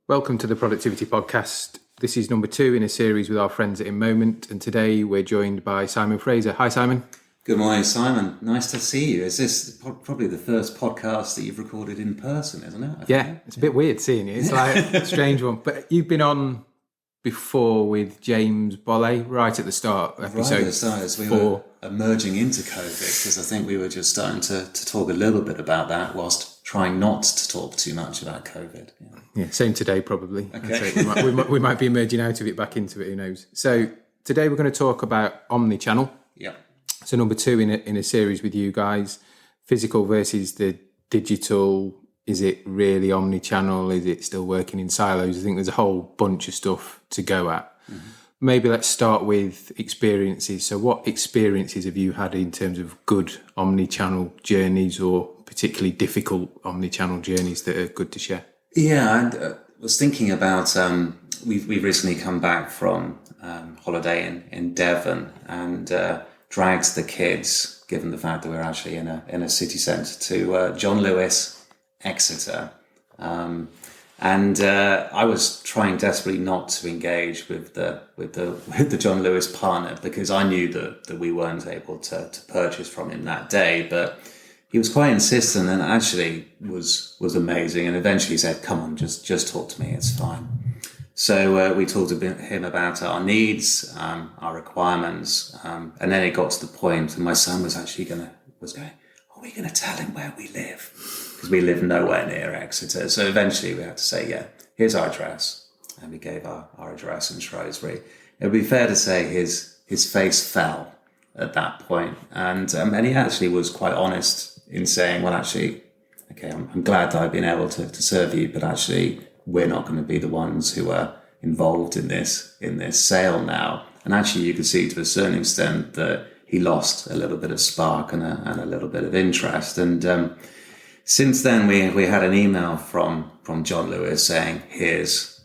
Welcome to the Productivity Podcast. This is number 2 in a series with our friends at InMoment, and today we're joined by Simon Fraser. Hi, Simon. Good morning, Simon. Nice to see you. Is this probably the first podcast that you've recorded in person, isn't it? Yeah, it's a bit weird seeing you. It's like a strange one. But you've been on before with James Bolle right at the start, episode right at the start, as we were emerging into COVID, because I think we were just starting to talk a little bit about that whilst trying not to talk too much about COVID. Yeah, same today probably. Okay. We might be emerging out of it, back into it, who knows. So today we're going to talk about Omnichannel. Yeah. So number 2 in a series with you guys, physical versus the digital. Is it really omnichannel? Is it still working in silos? I think there's a whole bunch of stuff to go at. Mm-hmm. Maybe let's start with experiences. So what experiences have you had in terms of good omnichannel journeys, or particularly difficult omnichannel journeys that are good to share? Yeah, I was thinking about, we've recently come back from holiday in Devon and dragged the kids, given the fact that we're actually in a city centre, to John Lewis, Exeter. And I was trying desperately not to engage with the John Lewis partner, because I knew that we weren't able to purchase from him that day, but he was quite insistent and actually was amazing, and eventually said, come on, just talk to me, it's fine. So we talked to him about our needs, our requirements, and then it got to the point, and my son was going, are we going to tell him where we live? Because we live nowhere near Exeter. So eventually we had to say, yeah, here's our address. And we gave our address in Shrewsbury. It would be fair to say his face fell at that point. And he actually was quite honest in saying, well, actually, okay, I'm glad that I've been able to serve you, but actually we're not going to be the ones who are involved in this sale now. And actually you could see to a certain extent that he lost a little bit of spark and a little bit of interest. And since then, we had an email from John Lewis saying, here's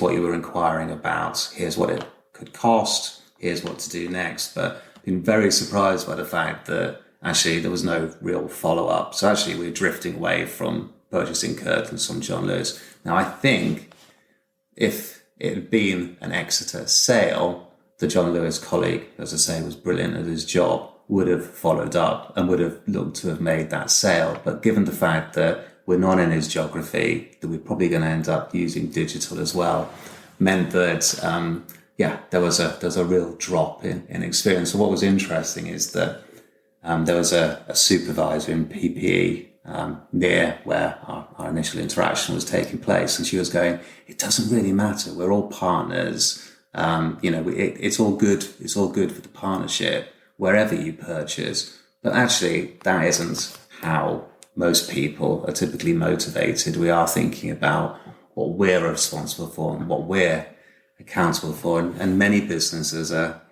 what you were inquiring about. Here's what it could cost. Here's what to do next. But been very surprised by the fact that actually there was no real follow up. So actually we're drifting away from purchasing curtains from John Lewis. Now I think if it had been an Exeter sale, the John Lewis colleague, as I say, was brilliant at his job, would have followed up and would have looked to have made that sale. But given the fact that we're not in his geography, that we're probably going to end up using digital as well, meant that, there's a real drop in experience. So what was interesting is that there was a supervisor in PPE near where our initial interaction was taking place. And she was going, it doesn't really matter. We're all partners. It's all good. It's all good for the partnership wherever you purchase. But actually, that isn't how most people are typically motivated. We are thinking about what we're responsible for and what we're accountable for. And many businesses are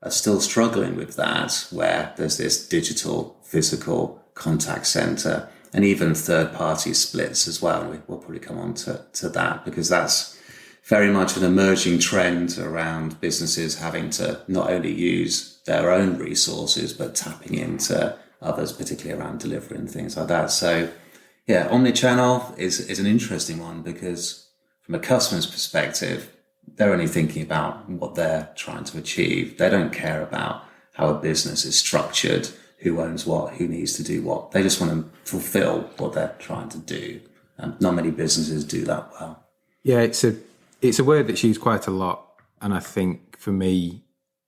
still struggling with that, where there's this digital, physical contact center, and even third-party splits as well. And we'll probably come on to that, because that's very much an emerging trend around businesses having to not only use their own resources, but tapping into others, particularly around delivery and things like that. So, yeah, omnichannel is an interesting one, because from a customer's perspective, they're only thinking about what they're trying to achieve. They don't care about how a business is structured, who owns what, who needs to do what. They just want to fulfill what they're trying to do. Not many businesses do that well. Yeah, it's a word that's used quite a lot. And I think for me,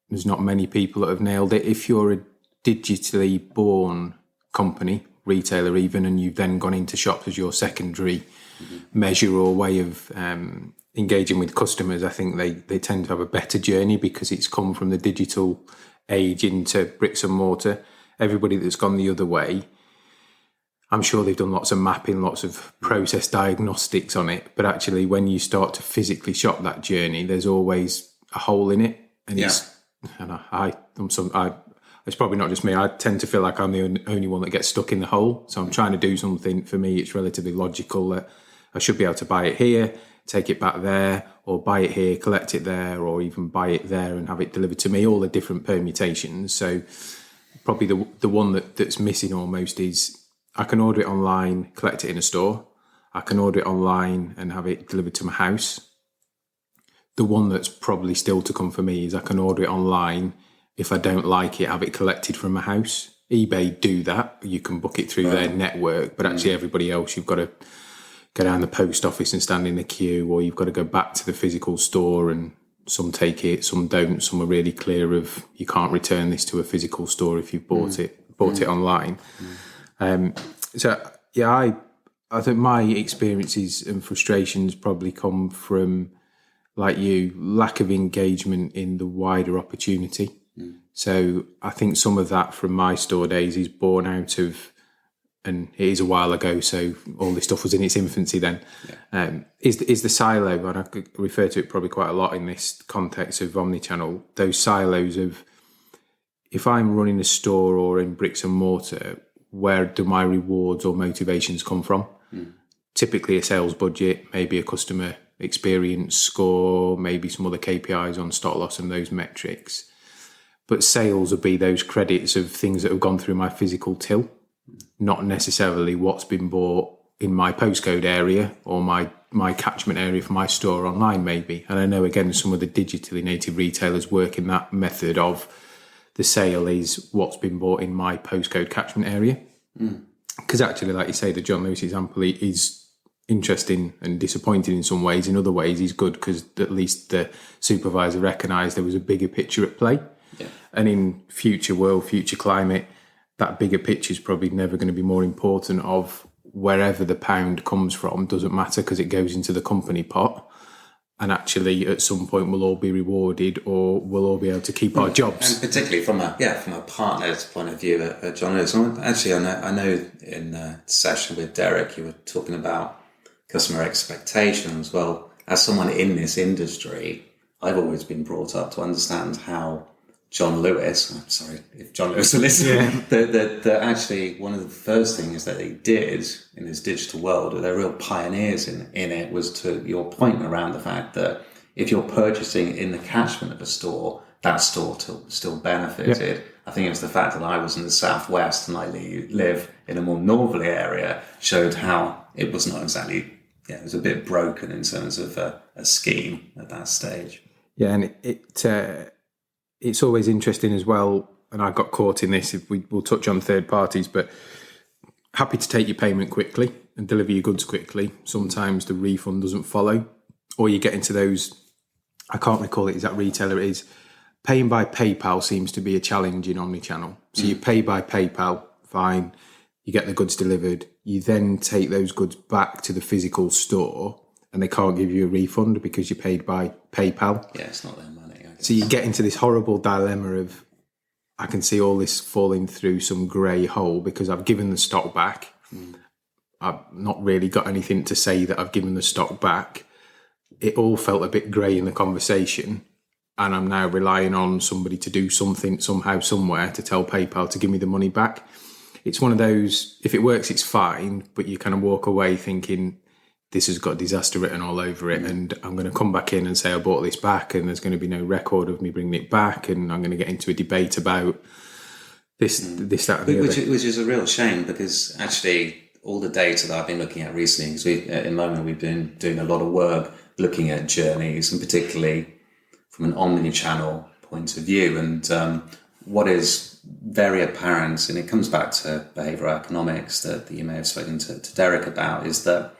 there's not many people that have nailed it. If you're a digitally born company, retailer even, and you've then gone into shops as your secondary measure or way of engaging with customers, I think they tend to have a better journey, because it's come from the digital age into bricks and mortar. Everybody that's gone the other way, I'm sure they've done lots of mapping, lots of process diagnostics on it. But actually, when you start to physically shop that journey, there's always a hole in it. And it's probably not just me. I tend to feel like I'm the only one that gets stuck in the hole. So I'm trying to do something. For me, it's relatively logical that I should be able to buy it here, take it back there, or buy it here, collect it there, or even buy it there and have it delivered to me, all the different permutations. So probably the one that's missing almost is I can order it online, collect it in a store. I can order it online and have it delivered to my house. The one that's probably still to come for me is I can order it online. If I don't like it, have it collected from my house. eBay do that. You can book it through their network, but actually everybody else, you've got to go down the post office and stand in the queue, or you've got to go back to the physical store, and some take it, some don't. Some are really clear of you can't return this to a physical store if you've bought it online. So yeah, I think my experiences and frustrations probably come from, like you, lack of engagement in the wider opportunity. So I think some of that from my store days is born out of, and it is a while ago, so all this stuff was in its infancy then, is the silo, and I could refer to it probably quite a lot in this context of omnichannel, those silos of, if I'm running a store or in bricks and mortar, where do my rewards or motivations come from? Typically a sales budget, maybe a customer experience score, maybe some other KPIs on stock loss and those metrics. But sales would be those credits of things that have gone through my physical till, not necessarily what's been bought in my postcode area or my catchment area for my store online maybe. And I know, again, some of the digitally native retailers work in that method of the sale is what's been bought in my postcode catchment area. Because actually, like you say, the John Lewis example is interesting and disappointing in some ways. In other ways, he's good because at least the supervisor recognised there was a bigger picture at play. Yeah. And in future world, future climate, that bigger picture is probably never going to be more important. Of wherever the pound comes from doesn't matter, because it goes into the company pot. And actually, at some point, we'll all be rewarded, or we'll all be able to keep our jobs. And particularly from a partner's point of view at John Lewis. Actually, I know in the session with Derek, you were talking about customer expectations. Well, as someone in this industry, I've always been brought up to understand how John Lewis, I'm sorry if John Lewis will listen, that actually one of the first things that they did in this digital world, or they're real pioneers in it, was to your point around the fact that if you're purchasing in the catchment of a store, that store still benefited. Yep. I think it was the fact that I was in the southwest and I live in a more northerly area showed how it was not exactly, it was a bit broken in terms of a scheme at that stage. Yeah, and it's always interesting as well, and I got caught in this, if we'll touch on third parties, but happy to take your payment quickly and deliver your goods quickly. Sometimes the refund doesn't follow, or you get into those, I can't recall it exact retailer it is, paying by PayPal seems to be a challenge in omnichannel. So you pay by PayPal, fine, you get the goods delivered, you then take those goods back to the physical store and they can't give you a refund because you paid by PayPal. Yeah, it's not their money. So you get into this horrible dilemma of, I can see all this falling through some grey hole because I've given the stock back. I've not really got anything to say that I've given the stock back. It all felt a bit grey in the conversation, and I'm now relying on somebody to do something somehow, somewhere, to tell PayPal to give me the money back. It's one of those, if it works, it's fine, but you kind of walk away thinking, this has got disaster written all over it, and I'm going to come back in and say I bought this back, and there's going to be no record of me bringing it back, and I'm going to get into a debate about this, that, and the other. Which is a real shame, because actually all the data that I've been looking at recently, because at InMoment we've been doing a lot of work looking at journeys, and particularly from an omnichannel point of view, and what is very apparent, and it comes back to behavioural economics that you may have spoken to Derek about, is that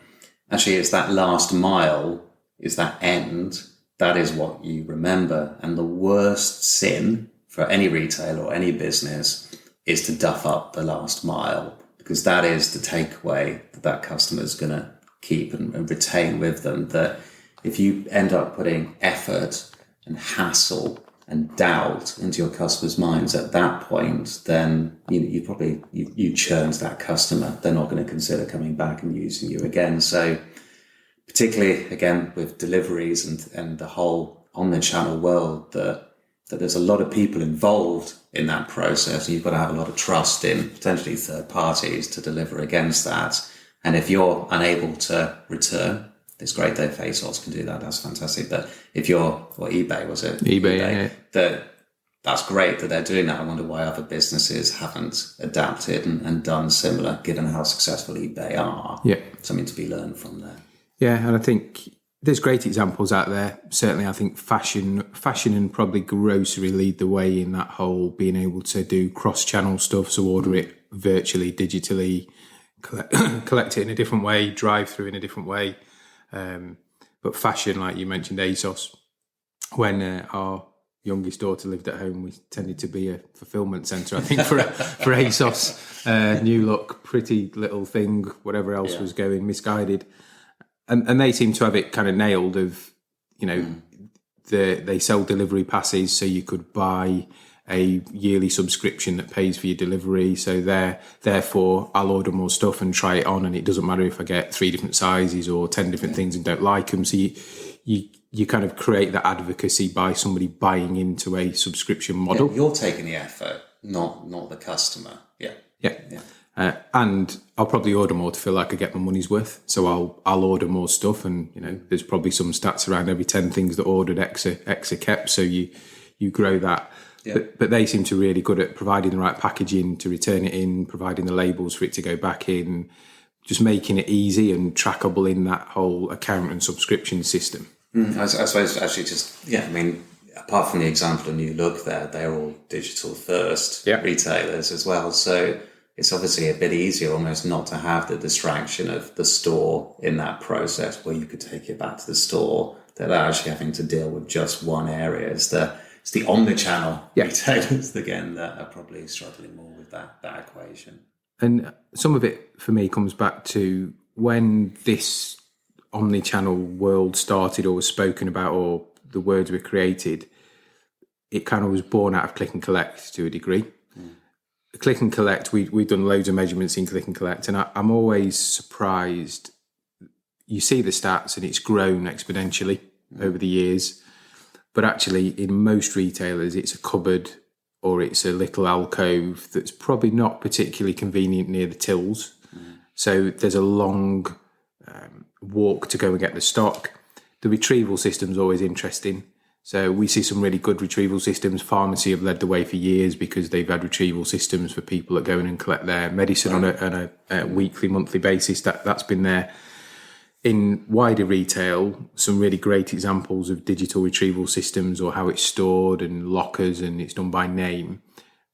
actually, it's that last mile, is that end, that is what you remember. And the worst sin for any retailer or any business is to duff up the last mile, because that is the takeaway that customer is going to keep and retain with them. That if you end up putting effort and hassle and doubt into your customers' minds at that point, then you churned that customer. They're not going to consider coming back and using you again. So particularly, again, with deliveries and the whole omnichannel world, that there's a lot of people involved in that process, and you've got to have a lot of trust in potentially third parties to deliver against that. And if you're unable to return, it's great that ASOS can do that. That's fantastic. But if you're, eBay was it? eBay. Yeah. that's great that they're doing that. I wonder why other businesses haven't adapted and done similar, given how successful eBay are. Yeah. Something to be learned from there. Yeah, and I think there's great examples out there. Certainly, I think fashion and probably grocery lead the way in that whole being able to do cross-channel stuff, so order it virtually, digitally, collect it in a different way, drive through in a different way. But fashion, like you mentioned, ASOS, when our youngest daughter lived at home, we tended to be a fulfillment centre, I think, for ASOS. New look, pretty little thing, whatever else was going, misguided. And they seem to have it kind of nailed of, they sell delivery passes, so you could buy a yearly subscription that pays for your delivery. So therefore, I'll order more stuff and try it on, and it doesn't matter if I get 3 different sizes or 10 different things and don't like them. So you kind of create that advocacy by somebody buying into a subscription model. Yeah, you're taking the effort, not the customer. Yeah. And I'll probably order more to feel like I get my money's worth. So I'll order more stuff, and there's probably some stats around every 10 things that ordered X are kept. So you grow that. Yeah. But they seem to be really good at providing the right packaging to return it in, providing the labels for it to go back in, just making it easy and trackable in that whole account and subscription system. I suppose actually apart from the example of New Look there, they're all digital first retailers as well. So it's obviously a bit easier almost not to have the distraction of the store in that process where you could take it back to the store. They're actually having to deal with just one area. It's the Omnichannel retailers, again, that are probably struggling more with that equation. And some of it, for me, comes back to when this Omnichannel world started or was spoken about, or the words were created, it kind of was born out of click and collect to a degree. Click and collect, we've done loads of measurements in click and collect, and I'm always surprised. You see the stats and it's grown exponentially over the years, but actually in most retailers it's a cupboard or it's a little alcove that's probably not particularly convenient near the tills. So there's a long walk to go and get the stock. The retrieval system's always interesting. So we see some really good retrieval systems. Pharmacy have led the way for years because they've had retrieval systems for people that go in and collect their medicine on a weekly, monthly basis. That's been there. In wider retail, some really great examples of digital retrieval systems or how it's stored and lockers and it's done by name.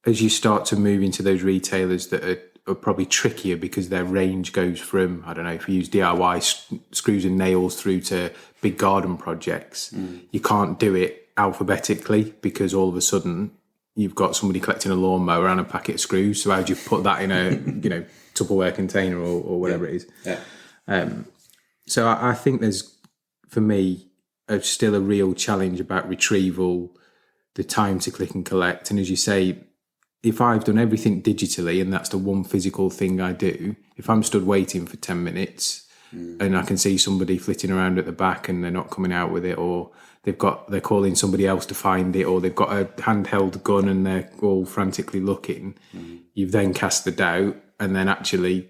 As you start to move into those retailers that are probably trickier because their range goes from, I don't know, if you use DIY screws and nails through to big garden projects, you can't do it alphabetically because all of a sudden you've got somebody collecting a lawnmower and a packet of screws. So how do you put that in a Tupperware container or whatever it is? Yeah. So I think there's, for me, still a real challenge about retrieval, the time to click and collect. And as you say, if I've done everything digitally and that's the one physical thing I do, if I'm stood waiting for 10 minutes and I can see somebody flitting around at the back and they're not coming out with it, or they're calling somebody else to find it, or they've got a handheld gun and they're all frantically looking, you've then cast the doubt. And then actually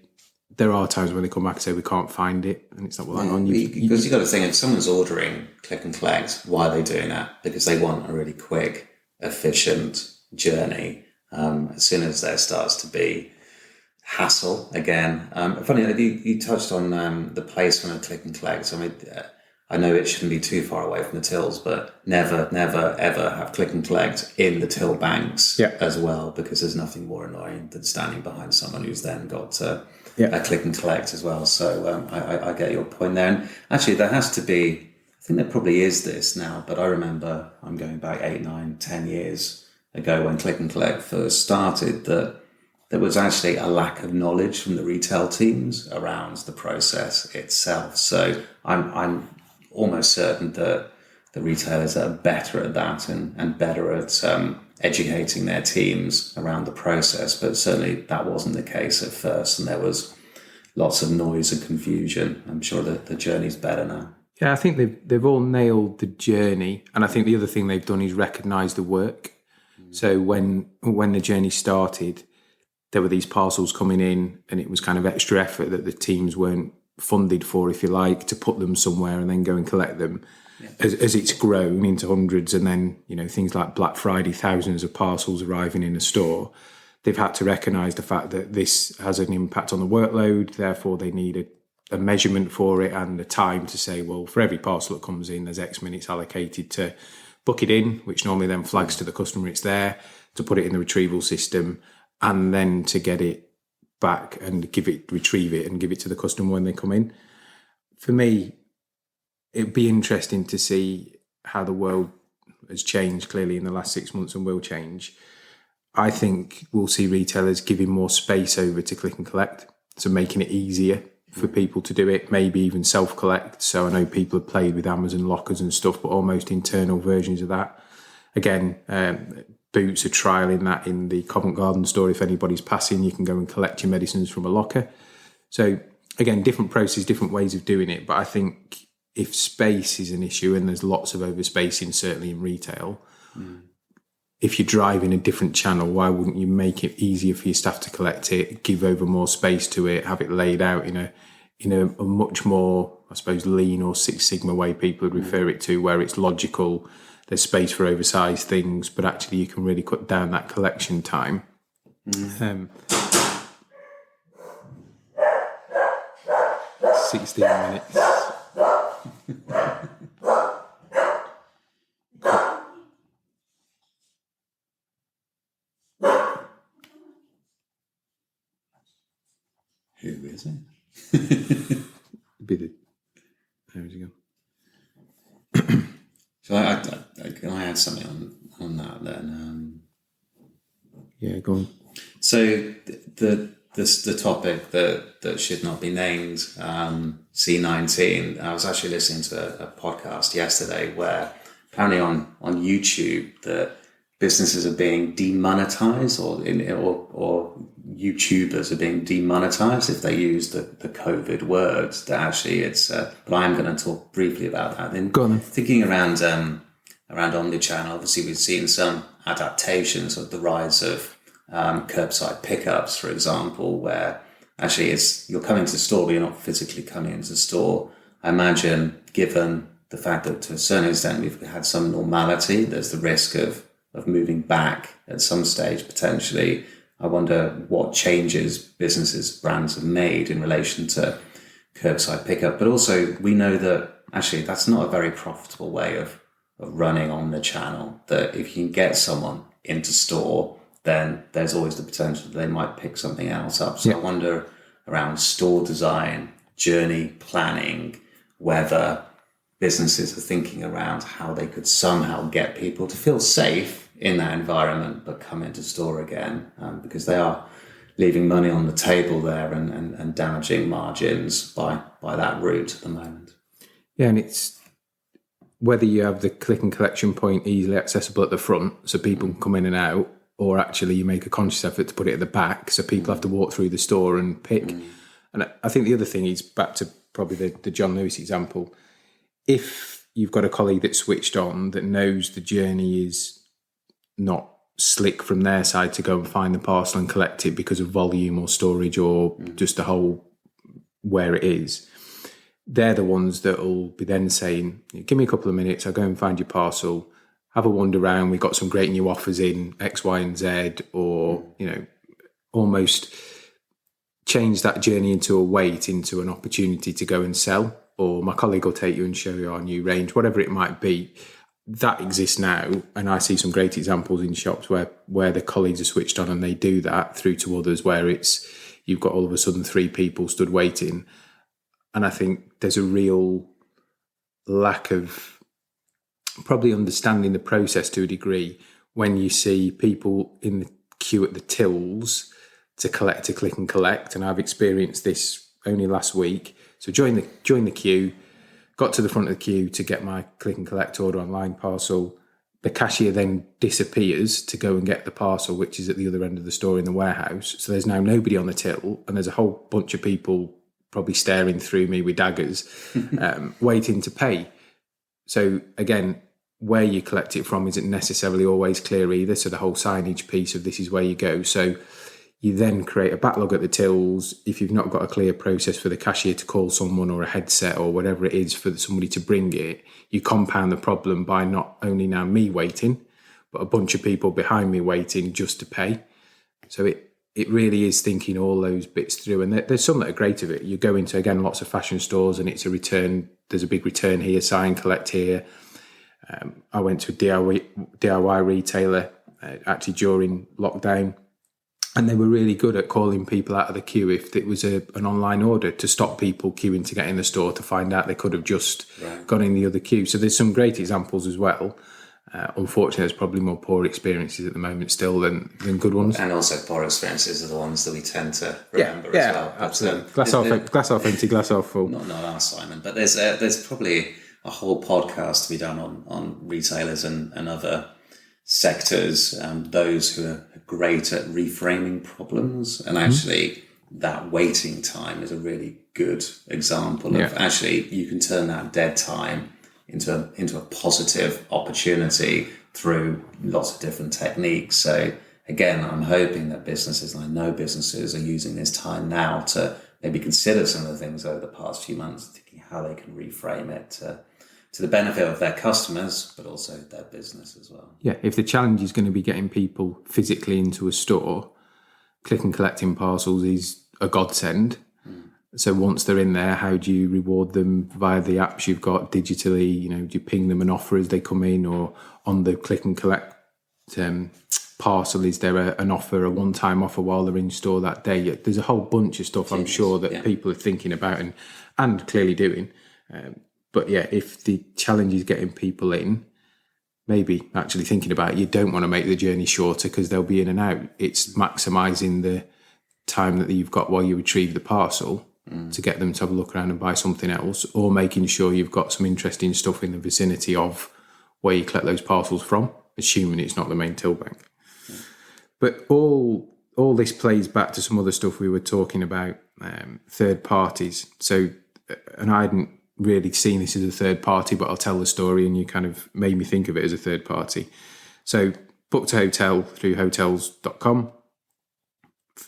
there are times when they come back and say, we can't find it. And it's like, well, hang on. Because you've got to think, if someone's ordering click and collect, why are they doing that? Because they want a really quick, efficient journey. As soon as there starts to be hassle again. Funny, you touched on the placement of click and collect. I mean, I know it shouldn't be too far away from the tills, but never, ever have click and collect in the till banks as well, because there's nothing more annoying than standing behind someone who's then got a click and collect as well. So I get your point there. And actually, there has to be, I think there probably is this now, but I remember I'm going back 8, 9, 10 years ago when click and collect first started, that there was actually a lack of knowledge from the retail teams around the process itself. So I'm almost certain that the retailers are better at that and better at educating their teams around the process. But certainly that wasn't the case at first, and there was lots of noise and confusion. I'm sure that the journey's better now. Yeah, I think they've all nailed the journey, and I think the other thing they've done is recognise the work. So when the journey started, there were these parcels coming in, and it was kind of extra effort that the teams weren't funded for, if you like, to put them somewhere and then go and collect them. as it's grown into hundreds, and then, you know, things like Black Friday, thousands of parcels arriving in a store, they've had to recognise the fact that this has an impact on the workload. Therefore, they need a measurement for it and the time to say, well, for every parcel that comes in, there's X minutes allocated to book it in, which normally then flags to the customer it's there, to put it in the retrieval system, and then to get it back and retrieve it and give it to the customer when they come in. For me, it'd be interesting to see how the world has changed clearly in the last 6 months and will change. I think we'll see retailers giving more space over to click and collect, so making it easier for people to do it, maybe even self-collect. So I know people have played with Amazon lockers and stuff, but almost internal versions of that. Again, Boots are trialling that in the Covent Garden store. If anybody's passing, you can go and collect your medicines from a locker. So again, different processes, different ways of doing it. But I think if space is an issue, and there's lots of overspacing, certainly in retail, if you're driving a different channel, why wouldn't you make it easier for your staff to collect it, give over more space to it, have it laid out in a much more, I suppose, lean or Six Sigma way people would refer it to, where it's logical, there's space for oversized things, but actually you can really cut down that collection time. 16 minutes. Who is it? There we go. So can I add something on that then? Yeah, go on. So the topic that should not be named, C19. I was actually listening to a podcast yesterday where apparently on YouTube that businesses are being demonetized, or YouTubers are being demonetized if they use the COVID words. That actually it's. But I am going to talk briefly about that. Then go on. Thinking around Omnichannel, obviously we've seen some adaptations of the rise of curbside pickups, for example, where actually you're coming to store, but you're not physically coming into store. I imagine, given the fact that to a certain extent we've had some normality, there's the risk of moving back at some stage potentially. I wonder what changes businesses, brands have made in relation to curbside pickup. But also we know that actually that's not a very profitable way of running on the channel, that if you can get someone into store, then there's always the potential that they might pick something else up. So I wonder around store design, journey planning, whether businesses are thinking around how they could somehow get people to feel safe in that environment, but come into store again, because they are leaving money on the table there and damaging margins by that route at the moment. Yeah, and it's whether you have the click and collection point easily accessible at the front so people can come in and out, or actually you make a conscious effort to put it at the back so people have to walk through the store and pick. And I think the other thing is back to probably the John Lewis example. If you've got a colleague that's switched on, that knows the journey is not slick from their side to go and find the parcel and collect it because of volume or storage or just the whole where it is, they're the ones that will be then saying, give me a couple of minutes, I'll go and find your parcel, have a wander around, we've got some great new offers in X, Y, and Z, or, almost change that journey into a wait, into an opportunity to go and sell, or my colleague will take you and show you our new range, whatever it might be. That exists now, and I see some great examples in shops where the colleagues are switched on and they do that, through to others where it's you've got all of a sudden 3 people stood waiting. And I think there's a real lack of probably understanding the process to a degree when you see people in the queue at the tills to collect, to click and collect. And I've experienced this only last week. So join the queue, got to the front of the queue to get my click and collect order online parcel. The cashier then disappears to go and get the parcel, which is at the other end of the store in the warehouse. So there's now nobody on the till, and there's a whole bunch of people probably staring through me with daggers, waiting to pay. So again, where you collect it from isn't necessarily always clear either. So the whole signage piece of this is where you go. So You then create a backlog at the tills. If you've not got a clear process for the cashier to call someone or a headset or whatever it is for somebody to bring it, you compound the problem by not only now me waiting, but a bunch of people behind me waiting just to pay. So it really is thinking all those bits through. And there's some that are great of it. You go into, again, lots of fashion stores and it's a return. There's a big return here, sign, collect here. I went to a DIY retailer actually during lockdown, and they were really good at calling people out of the queue if it was an online order, to stop people queuing to get in the store, to find out they could have just gone in the other queue. So there's some great examples as well. Unfortunately, there's probably more poor experiences at the moment still than good ones. And also poor experiences are the ones that we tend to remember as well. Absolutely. Glass half empty, glass half full. Not our Simon, but there's probably a whole podcast to be done on retailers and other sectors, those who are great at reframing problems. And actually that waiting time is a really good example of actually you can turn that dead time into a positive opportunity through lots of different techniques. So again, I'm hoping that businesses, and I know businesses, are using this time now to maybe consider some of the things over the past few months, thinking how they can reframe it to the benefit of their customers, but also their business as well. Yeah, if the challenge is going to be getting people physically into a store, click and collecting parcels is a godsend. So once they're in there, how do you reward them via the apps you've got digitally? Do you ping them an offer as they come in, or on the click and collect parcel, is there an offer, a one-time offer while they're in store that day? There's a whole bunch of stuff I'm sure that people are thinking about and clearly doing. But yeah, if the challenge is getting people in, maybe actually thinking about it, you don't want to make the journey shorter because they'll be in and out. It's maximising the time that you've got while you retrieve the parcel to get them to have a look around and buy something else, or making sure you've got some interesting stuff in the vicinity of where you collect those parcels from, assuming it's not the main till bank. But all this plays back to some other stuff we were talking about, third parties. So, and I hadn't really seen this as a third party, but I'll tell the story and you kind of made me think of it as a third party. So booked a hotel through hotels.com.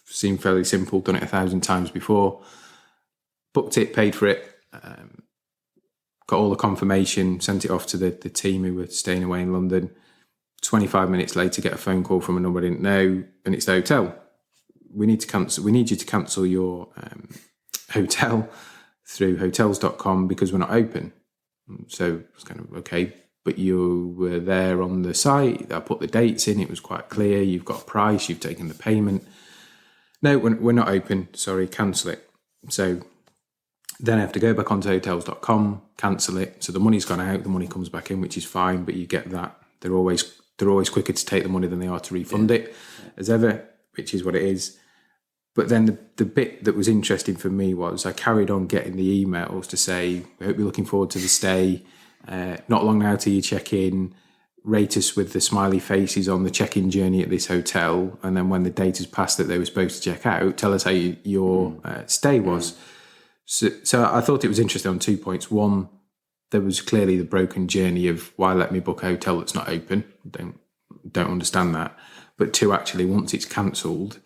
Seemed fairly simple, done it 1,000 times before. Booked it, paid for it, got all the confirmation, sent it off to the team who were staying away in London. 25 minutes later, get a phone call from a number I didn't know, and it's the hotel. We need you to cancel your hotel through hotels.com because we're not open. So it's kind of okay, but you were there on the site. I put the dates in, it was quite clear. You've got a price, you've taken the payment. No, we're not open, sorry, cancel it. So then I have to go back onto hotels.com, cancel it. So the money's gone out, the money comes back in, which is fine, but you get that. They're always quicker to take the money than they are to refund it, as ever, which is what it is. But then the bit that was interesting for me was I carried on getting the emails to say, I hope you're looking forward to the stay. Not long now till you check in. Rate us with the smiley faces on the check-in journey at this hotel. And then when the date has passed that they were supposed to check out, tell us how your stay was. So I thought it was interesting on 2 points. One, there was clearly the broken journey of why let me book a hotel that's not open. Don't understand that. But two, actually, once it's cancelled,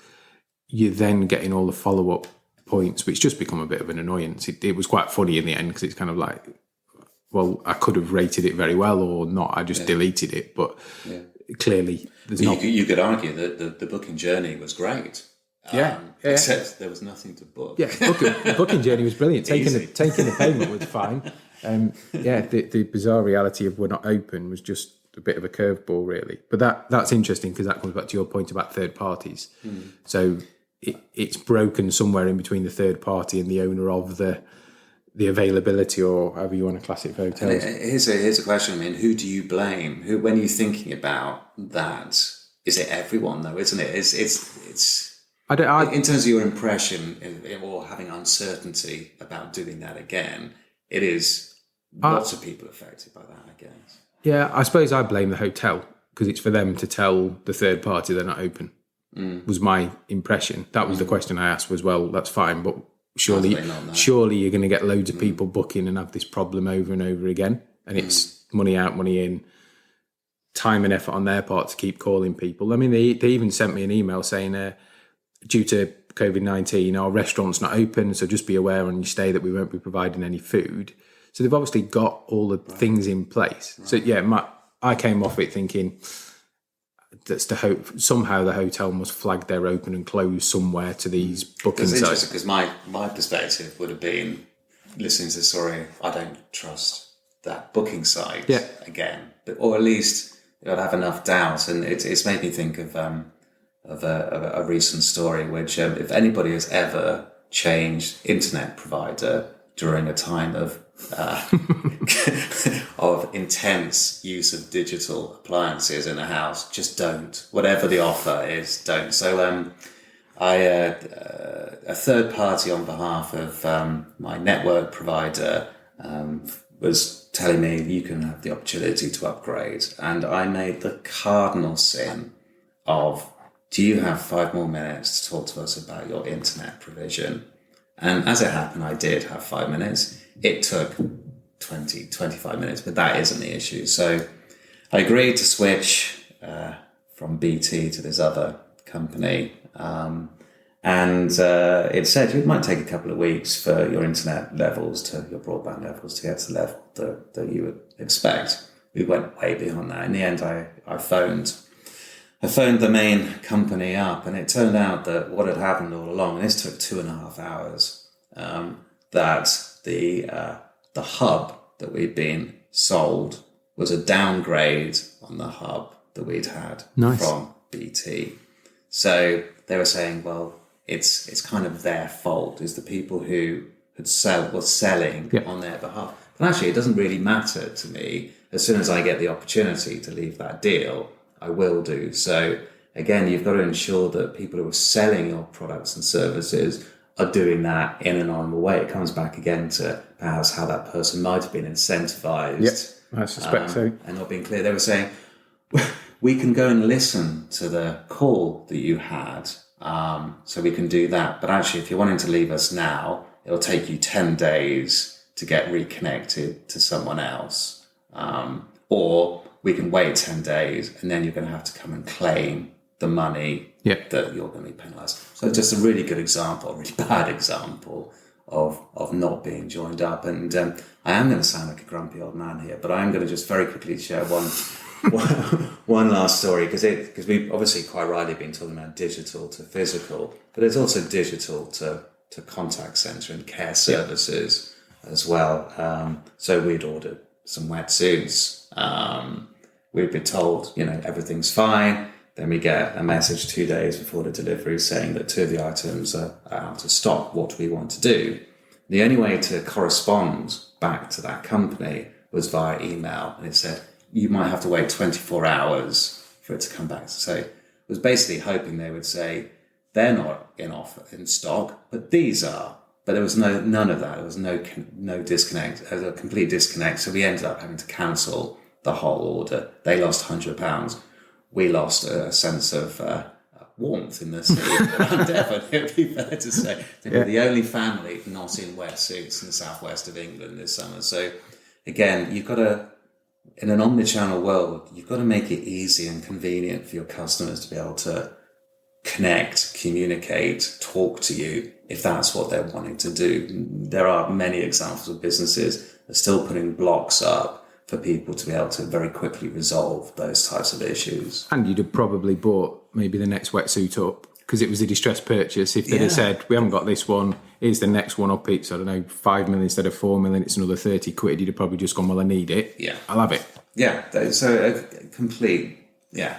you're then getting all the follow-up points, which just become a bit of an annoyance. It was quite funny in the end because it's kind of like, well, I could have rated it very well or not. I just deleted it. But clearly, there's not. You could argue that the booking journey was great. Except there was nothing to book. Yeah, the booking journey was brilliant. Taking the payment was fine. The bizarre reality of we're not open was just a bit of a curveball, really. But that's interesting because that comes back to your point about third parties. So it's broken somewhere in between the third party and the owner of the availability, or however you want to class it for hotels. Here's a question. I mean, who do you blame? Who, when you're thinking about that, is it everyone though? Isn't it? It's. In terms of your impression or having uncertainty about doing that again, it is lots of people affected by that, I guess. Yeah, I suppose I blame the hotel because it's for them to tell the third party they're not open, was my impression. That was the question I asked was, well, that's fine, but surely you're going to get loads of people booking and have this problem over and over again. And it's money out, money in, time and effort on their part to keep calling people. I mean, they even sent me an email saying, due to COVID-19, our restaurant's not open, so just be aware on your stay that we won't be providing any food. So they've obviously got all the things in place. Right. So yeah, I came off it thinking that's the hope. Somehow the hotel must flag their open and close somewhere to these booking sites. It's interesting because my perspective would have been listening to the story. I don't trust that booking site again, or at least I'd have enough doubt. And it's made me think of a recent story, which if anybody has ever changed internet provider during a time of of intense use of digital appliances in a house, just don't. Whatever the offer is, don't. So a third party on behalf of my network provider was telling me you can have the opportunity to upgrade, and I made the cardinal sin of, do you have 5 more minutes to talk to us about your internet provision? And as it happened, I did have 5 minutes. It took 25 minutes, but that isn't the issue. So I agreed to switch from BT to this other company. And it said it might take a couple of weeks for your internet levels your broadband levels to get to the level that you would expect. We went way beyond that. In the end, I phoned the main company up, and it turned out that what had happened all along, and this took 2.5 hours, that the hub that we'd been sold was a downgrade on the hub that we'd had from BT. So they were saying, well, it's kind of their fault, is the people who were selling on their behalf. But actually, it doesn't really matter to me. As soon as I get the opportunity to leave that deal, I will do. So again, you've got to ensure that people who are selling your products and services are doing that in a normal way. It comes back again to perhaps how that person might have been incentivized. Yep, I suspect so. And not being clear. They were saying, we can go and listen to the call that you had, so we can do that. But actually, if you're wanting to leave us now, it'll take you 10 days to get reconnected to someone else. Or we can wait 10 days and then you're going to have to come and claim the money that you're going to be penalised. So just a really good example, a really bad example of not being joined up. And I am going to sound like a grumpy old man here, but I am going to just very quickly share one last story, because we've obviously quite rightly been talking about digital to physical, but it's also digital to contact centre and care services as well. So we'd ordered some wetsuits. We'd been told, everything's fine. Then we get a message 2 days before the delivery saying that 2 of the items are out of stock. What do we want to do? The only way to correspond back to that company was via email. And it said, you might have to wait 24 hours for it to come back. So it was basically hoping they would say, they're not in stock, but these are. But there was none of that. There was no disconnect, a complete disconnect. So we ended up having to cancel the whole order. They lost £100. We lost a sense of warmth in the city around Devon. It would be fair to say. We're the only family not in wetsuits in the southwest of England this summer. So again, you've got to, in an omnichannel world, you've got to make it easy and convenient for your customers to be able to connect, communicate, talk to you if that's what they're wanting to do. There are many examples of businesses that are still putting blocks up for people to be able to very quickly resolve those types of issues. And you'd have probably bought maybe the next wetsuit up because it was a distressed purchase. If they'd have said, we haven't got this one, here's the next one up, it's, 5 million instead of 4 million, it's another 30 quid, you'd have probably just gone, well, I need it. Yeah. I'll have it. Yeah. So a complete,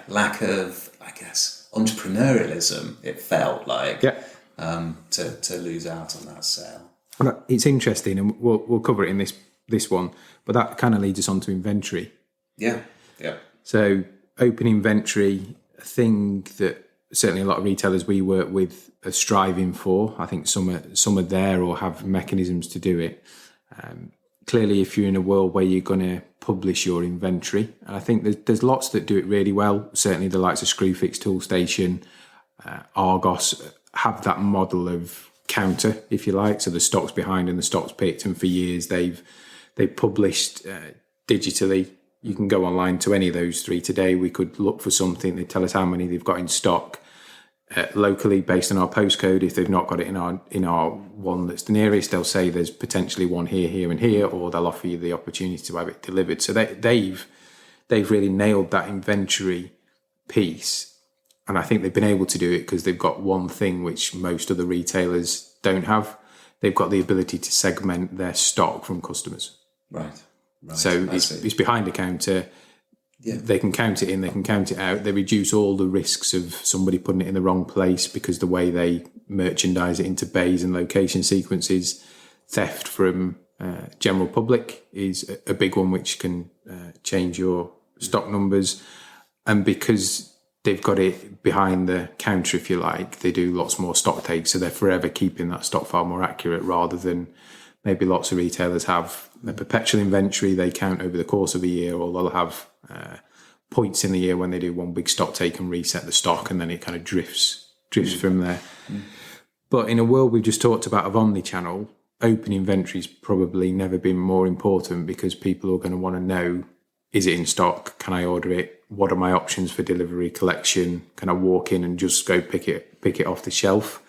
lack of, I guess, entrepreneurialism, it felt like, to lose out on that sale. Well, it's interesting, and we'll cover it in this one, but that kind of leads us on to inventory. Yeah. So open inventory, a thing that certainly a lot of retailers we work with are striving for. I think some are there or have mechanisms to do it. Clearly, if you're in a world where you're going to publish your inventory, and I think there's lots that do it really well. Certainly the likes of Screwfix, Toolstation, Argos have that model of counter, if you like. So the stock's behind and the stock's picked, and for years they've published digitally. You can go online to any of those three today. We could look for something. They tell us how many they've got in stock. locally based on our postcode. If they've not got it in our one that's the nearest, they'll say there's potentially one here, here, and here, or they'll offer you the opportunity to have it delivered. So they've really nailed that inventory piece, and I think they've been able to do it because they've got one thing which most other retailers don't have. They've got the ability to segment their stock from customers. Right. So it's behind the counter. Yeah. They can count it in, they can count it out. They reduce all the risks of somebody putting it in the wrong place because the way they merchandise it into bays and location sequences. Theft from general public is a big one, which can change your stock numbers. And because they've got it behind the counter, if you like, they do lots more stock takes. So they're forever keeping that stock far more accurate, rather than maybe lots of retailers have a perpetual inventory they count over the course of a year, or they'll have points in the year when they do one big stock take and reset the stock, and then it kind of drifts from there. But in a world we've just talked about of omnichannel, open inventory's probably never been more important, because people are going to want to know, is it in stock? Can I order it? What are my options for delivery, collection? Can I walk in and just go pick it off the shelf?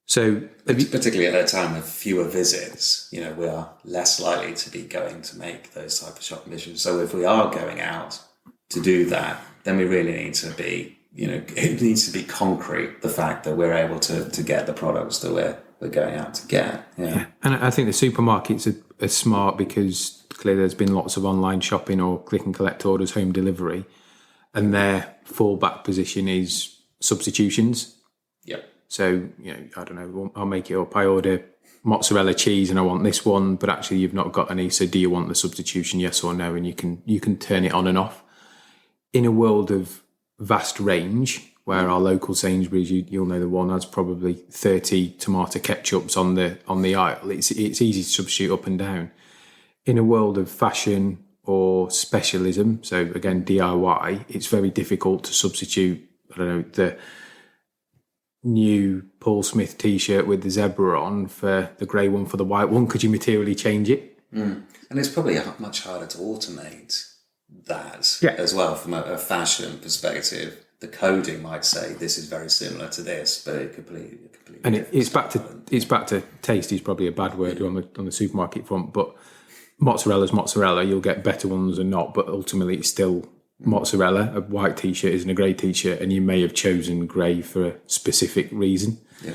So, particularly at a time of fewer visits, we are less likely to be going to make those type of shopping decisions. So if we are going out to do that, then we really need to be, it needs to be concrete, the fact that we're able to get the products that we're going out to get. Yeah. And I think the supermarkets are smart, because clearly there's been lots of online shopping or click and collect orders, home delivery, and their fallback position is substitutions. Yep. So, I don't know, I'll make it up. I order mozzarella cheese and I want this one, but actually you've not got any. So do you want the substitution, yes or no? And you can turn it on and off. In a world of vast range, where our local Sainsbury's, you'll know the one, has probably 30 tomato ketchups on the aisle. It's easy to substitute up and down. In a world of fashion or specialism, so again, DIY, it's very difficult to substitute, I don't know, the new Paul Smith t-shirt with the zebra on for the grey one for the white one. Could you materially change it? And it's probably much harder to automate that as well from a fashion perspective. The coding might say this is very similar to this, but it completely and it's back to taste is probably a bad word on the supermarket front, but mozzarella's mozzarella. You'll get better ones or not, but ultimately it's still mozzarella. A white t-shirt isn't a grey t-shirt, and you may have chosen grey for a specific reason. Yeah.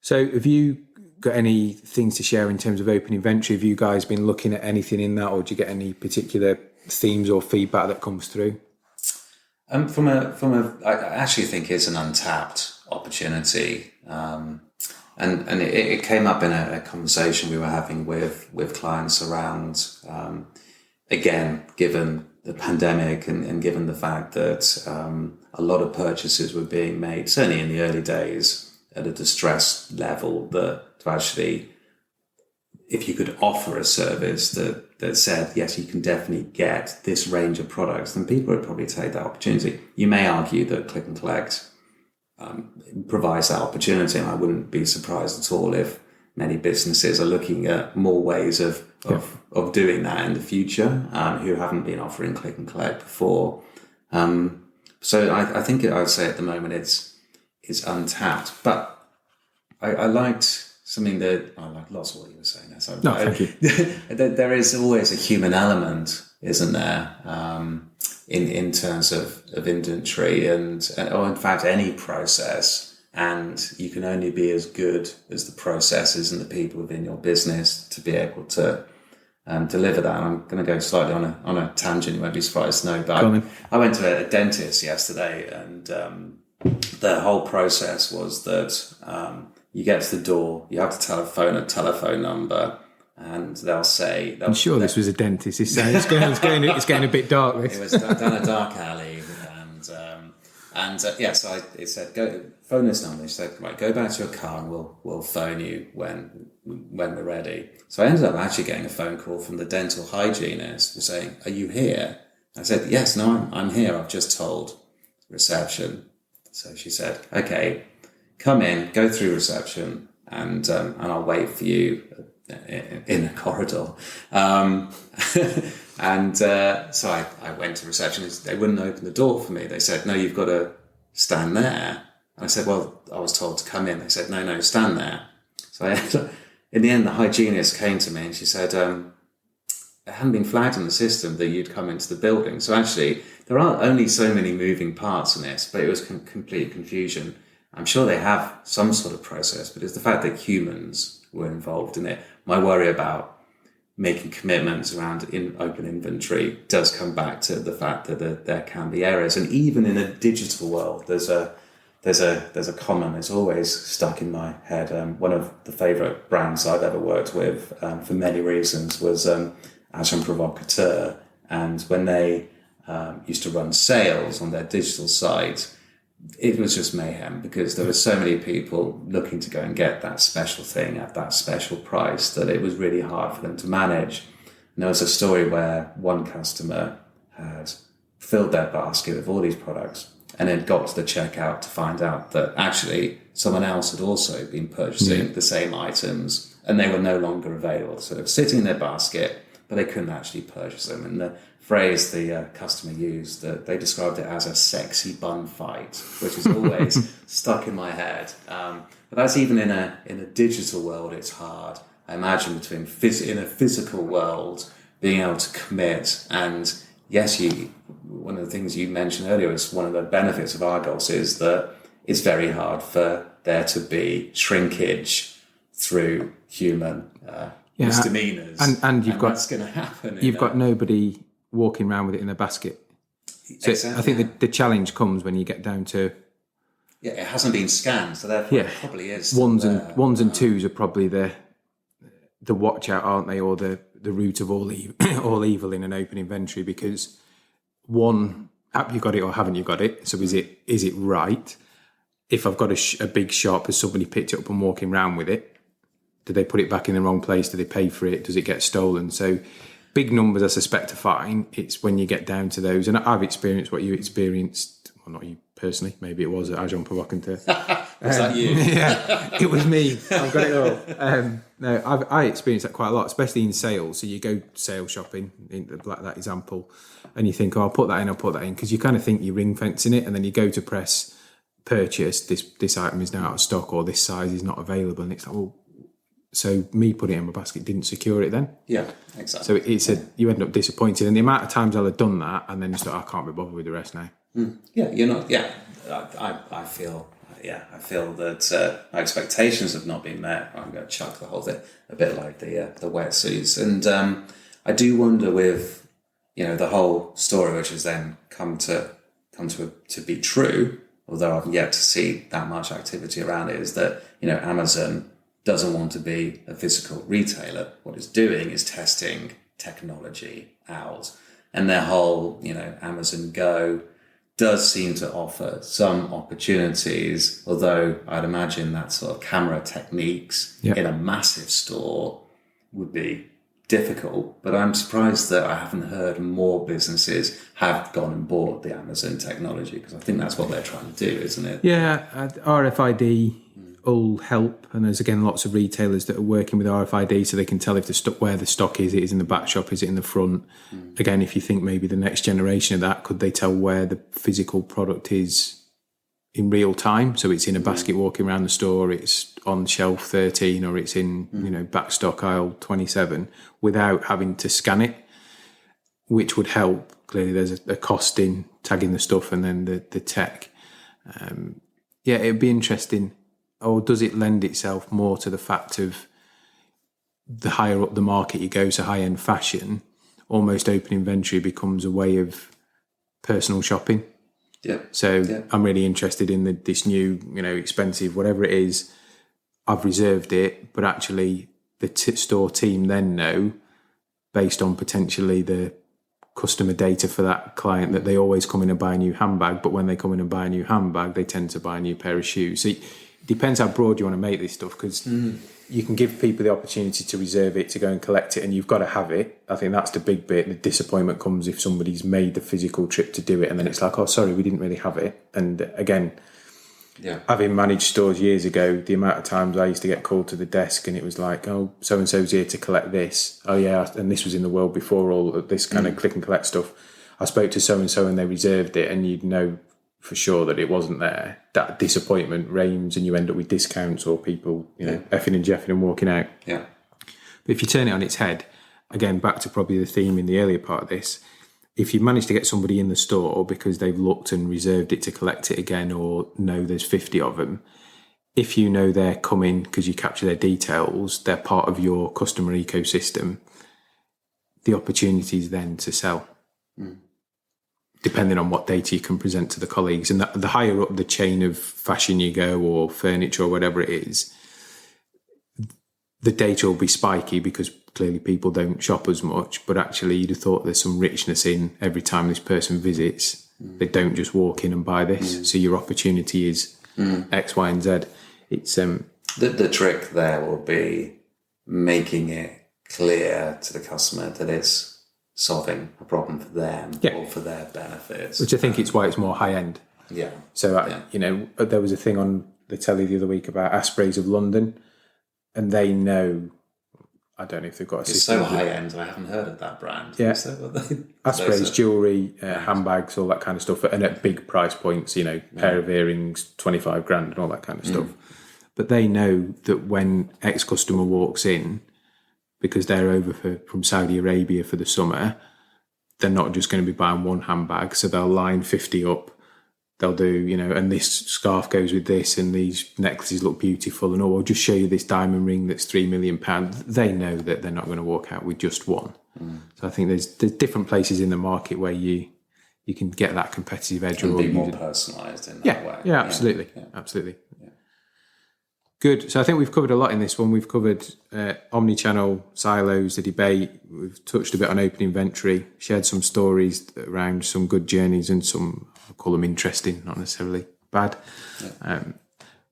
So have you got any things to share in terms of open inventory? Have you guys been looking at anything in that, or do you get any particular themes or feedback that comes through? I actually think it's an untapped opportunity, and it came up in a conversation we were having with clients around, again, given the pandemic and given the fact that a lot of purchases were being made, certainly in the early days, at a distress level, that to actually, if you could offer a service that said, yes, you can definitely get this range of products, then people would probably take that opportunity. You may argue that click and collect provides that opportunity, and I wouldn't be surprised at all if many businesses are looking at more ways of doing that in the future, who haven't been offering click and collect before. So I think I'd say at the moment it's untapped. But I liked something that I like lots of what you were saying there. So thank you. There is always a human element, isn't there, in terms of inventory or in fact any process. And you can only be as good as the processes and the people within your business to be able to deliver that. And I'm going to go slightly on a tangent. You won't be surprised to know, but I went to a dentist yesterday, and the whole process was that you get to the door, you have to telephone a telephone number, and they'll say... I'm sure this was a dentist. It's getting a bit dark. It was down a dark alley, so it said, go phone this number. He said, right, go back to your car and we'll phone you when we're ready. So I ended up actually getting a phone call from the dental hygienist saying, are you here? I said, yes, no, I'm here. I've just told reception. So she said, okay, come in, go through reception, and I'll wait for you in the corridor. So I went to reception. They wouldn't open the door for me. They said, no, you've got to stand there And I said, well, I was told to come in. They said, no, stand there. So in the end, the hygienist came to me and she said, it hadn't been flagged in the system that you'd come into the building. So actually, there aren't only so many moving parts in this, but it was complete confusion. I'm sure they have some sort of process, but it's the fact that humans were involved in it. My worry about making commitments around open inventory does come back to the fact that there can be errors. And even in a digital world, there's a comment that's always stuck in my head. One of the favourite brands I've ever worked with, for many reasons, was Agent Provocateur. And when they used to run sales on their digital site, it was just mayhem, because there were so many people looking to go and get that special thing at that special price that it was really hard for them to manage. And there was a story where one customer had filled their basket with all these products and then got to the checkout to find out that actually someone else had also been purchasing the same items and they were no longer available. So they were sitting in their basket, but they couldn't actually purchase them. And the phrase the customer used, that they described it as a sexy bun fight, which is always stuck in my head. But that's even in a digital world, it's hard. I imagine in a physical world, being able to commit. And yes, one of the things you mentioned earlier is one of the benefits of Argos is that it's very hard for there to be shrinkage through human misdemeanors. And that's going to happen. You've got nobody walking around with it in a basket. So exactly. I think the challenge comes when you get down to... Yeah, it hasn't been scanned, so therefore it probably is. Ones and twos are probably the watch out, aren't they, or the root of all evil in an open inventory, because one, have you got it or haven't you got it? So is it right? If I've got a big shop, has somebody picked it up and walking around with it? Did they put it back in the wrong place? Do they pay for it? Does it get stolen? So big numbers, I suspect, are fine. It's when you get down to those, and I've experienced what you experienced. Well, not you personally. Maybe it was at Agent Provocateur. Was that you? Yeah, it was me. I've got it all. No, I experienced that quite a lot, especially in sales. So you go sales shopping, like that example, and you think, I'll put that in, because you kind of think you're ring fencing it, and then you go to press purchase, this item is now out of stock, or this size is not available, and it's like, well, so me putting it in my basket didn't secure it then. Yeah, exactly. So you end up disappointed, and the amount of times I'll have done that, and then just thought, I can't be bothered with the rest now. Yeah, you're not. Yeah, I feel that my expectations have not been met. I'm going to chuck the whole thing a bit like the wetsuits, and I do wonder with the whole story, which has then come to be true, although I've yet to see that much activity around it, is that Amazon doesn't want to be a physical retailer. What it's doing is testing technology out, and their whole Amazon Go does seem to offer some opportunities, although I'd imagine that sort of camera techniques in a massive store would be difficult. But I'm surprised that I haven't heard more businesses have gone and bought the Amazon technology, because I think that's what they're trying to do, isn't it? Yeah, RFID will help, and there's again lots of retailers that are working with RFID, so they can tell if where the stock is. It is in the back shop, is it in the front? Again, if you think maybe the next generation of that, could they tell where the physical product is in real time? So it's in a basket walking around the store, it's on shelf 13, or it's in back stock aisle 27, without having to scan it, which would help. Clearly there's a cost in tagging the stuff and then the tech. It'd be interesting. Or does it lend itself more to the fact of the higher up the market you go, so high-end fashion, almost open inventory becomes a way of personal shopping? Yeah. So I'm really interested in this new, expensive, whatever it is, I've reserved it, but actually the store team then know, based on potentially the customer data for that client, that they always come in and buy a new handbag, but when they come in and buy a new handbag, they tend to buy a new pair of shoes. So depends how broad you want to make this stuff, because you can give people the opportunity to reserve it, to go and collect it, and you've got to have it. I think that's the big bit. The disappointment comes if somebody's made the physical trip to do it, and then it's like, oh, sorry, we didn't really have it. And again, having managed stores years ago, the amount of times I used to get called to the desk and it was like, oh, so-and-so's here to collect this. Oh, yeah, and this was in the world before all of this kind of click and collect stuff. I spoke to so-and-so and they reserved it, and you'd know for sure that it wasn't there, that disappointment reigns and you end up with discounts or people, effing and jeffing and walking out. Yeah. But if you turn it on its head, again, back to probably the theme in the earlier part of this, if you manage to get somebody in the store because they've looked and reserved it to collect it again, or know there's 50 of them, if you know they're coming because you capture their details, they're part of your customer ecosystem, the opportunity is then to sell. Depending on what data you can present to the colleagues. And the higher up the chain of fashion you go, or furniture or whatever it is, the data will be spiky because clearly people don't shop as much, but actually you'd have thought there's some richness in every time this person visits. They don't just walk in and buy this. So your opportunity is X, Y, and Z. It's the trick there will be making it clear to the customer that it's solving a problem for them or for their benefits. Which I think it's why it's more high end. Yeah. So, there was a thing on the telly the other week about Aspreys of London, and they know, I don't know if they've got a It's system. so high end, I haven't heard of that brand. Yeah. So Aspreys, jewellery, handbags, all that kind of stuff, and at big price points, pair of earrings, 25 grand and all that kind of stuff. But they know that when X customer walks in, because they're over from Saudi Arabia for the summer, they're not just going to be buying one handbag. So they'll line 50 up. They'll do, and this scarf goes with this, and these necklaces look beautiful, and I'll just show you this diamond ring that's £3 million. They know that they're not going to walk out with just one. So I think there's different places in the market where you can get that competitive edge. And be more personalised in that way. Yeah, absolutely. Yeah. Absolutely. Yeah. Good. So I think we've covered a lot in this one. We've covered omnichannel, silos, the debate. We've touched a bit on open inventory, shared some stories around some good journeys and some, I'll call them interesting, not necessarily bad. Yeah.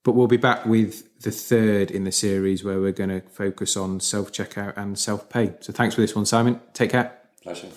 But we'll be back with the third in the series where we're going to focus on self-checkout and self-pay. So thanks for this one, Simon. Take care. Pleasure.